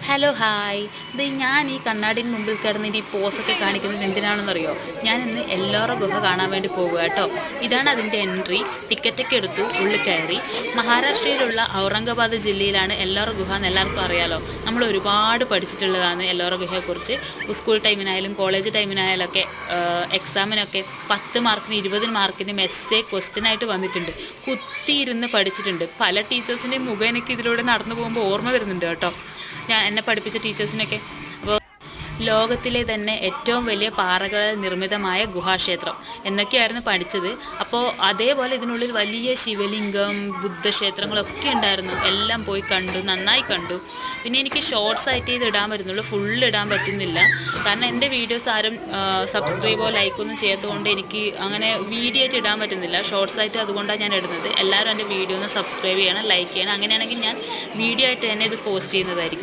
Hello hi ഇത് ഞാൻ ഈ കണ്ണാടിന് മുമ്പിൽ കിടന്ന് ഈ പോസൊക്കെ കാണിക്കുന്നത് എന്തിനാണെന്നറിയോ? ഞാൻ ഇന്ന് എല്ലോറ ഗുഹ കാണാൻ വേണ്ടി പോകുക കേട്ടോ. ഇതാണ് അതിൻ്റെ എൻട്രി. ടിക്കറ്റൊക്കെ എടുത്തു, ഉള്ളിൽ കയറി. മഹാരാഷ്ട്രയിലുള്ള ഔറംഗാബാദ് ജില്ലയിലാണ് എല്ലോറ ഗുഹ എന്ന് എല്ലാവർക്കും അറിയാലോ. നമ്മൾ ഒരുപാട് പഠിച്ചിട്ടുള്ളതാണ് എല്ലോറ ഗുഹയെക്കുറിച്ച്. സ്കൂൾ ടൈമിനായാലും കോളേജ് ടൈമിനായാലും ഒക്കെ എക്സാമിനൊക്കെ 10 മാർക്കിന് 20 മാർക്കിനും എസ്സേ ക്വസ്റ്റ്യനായിട്ട് വന്നിട്ടുണ്ട്. കുത്തിയിരുന്ന് പഠിച്ചിട്ടുണ്ട്. പല ടീച്ചേഴ്സിൻ്റെയും മുഖം എനിക്ക് ഇതിലൂടെ നടന്നു പോകുമ്പോൾ ഓർമ്മ വരുന്നുണ്ട് കേട്ടോ. എന്നെ പഠിപ്പിച്ച ടീച്ചേഴ്സിനൊക്കെ. അപ്പോൾ ലോകത്തിലെ തന്നെ ഏറ്റവും വലിയ പാറകളാൽ നിർമ്മിതമായ ഗുഹാക്ഷേത്രം എന്നൊക്കെയായിരുന്നു പഠിച്ചത്. അപ്പോൾ അതേപോലെ ഇതിനുള്ളിൽ വലിയ ശിവലിംഗം, ബുദ്ധക്ഷേത്രങ്ങളൊക്കെ ഉണ്ടായിരുന്നു. എല്ലാം പോയി കണ്ടു, നന്നായി കണ്ടു. പിന്നെ എനിക്ക് ഷോർട്സ് ആയിട്ട് ഇത് ഇടാൻ പറ്റുന്നുള്ളൂ, ഫുള്ള് ഇടാൻ പറ്റുന്നില്ല. കാരണം എൻ്റെ വീഡിയോസ് ആരും സബ്സ്ക്രൈബോ ലൈക്കൊന്നും ചെയ്യാത്തതുകൊണ്ട് എനിക്ക് അങ്ങനെ വീഡിയോ ആയിട്ട് ഇടാൻ പറ്റുന്നില്ല. ഷോർട്സ് ആയിട്ട് അതുകൊണ്ടാണ് ഞാൻ ഇടുന്നത്. എല്ലാവരും എൻ്റെ വീഡിയോ ഒന്ന് സബ്സ്ക്രൈബ് ചെയ്യണം, ലൈക്ക് ചെയ്യണം. അങ്ങനെയാണെങ്കിൽ ഞാൻ വീഡിയോ ആയിട്ട് തന്നെ ഇത് പോസ്റ്റ് ചെയ്യുന്നതായിരിക്കും.